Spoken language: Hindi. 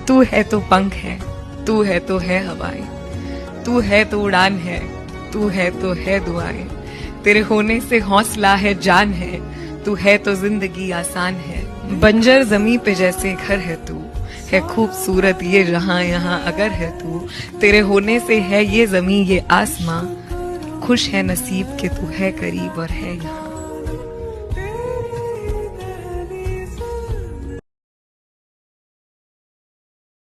तू है तो पंख है, तू है तो है हवाएं, तू है तो उड़ान है, तू है तो है दुआएं। तेरे होने से हौसला है, जान है, तू है तो जिंदगी आसान है। बंजर जमी पे जैसे घर है तू, है खूबसूरत ये जहां यहाँ अगर है तू। तेरे होने से है ये जमी ये आसमां, खुश है नसीब के तू है करीब और है यहाँ।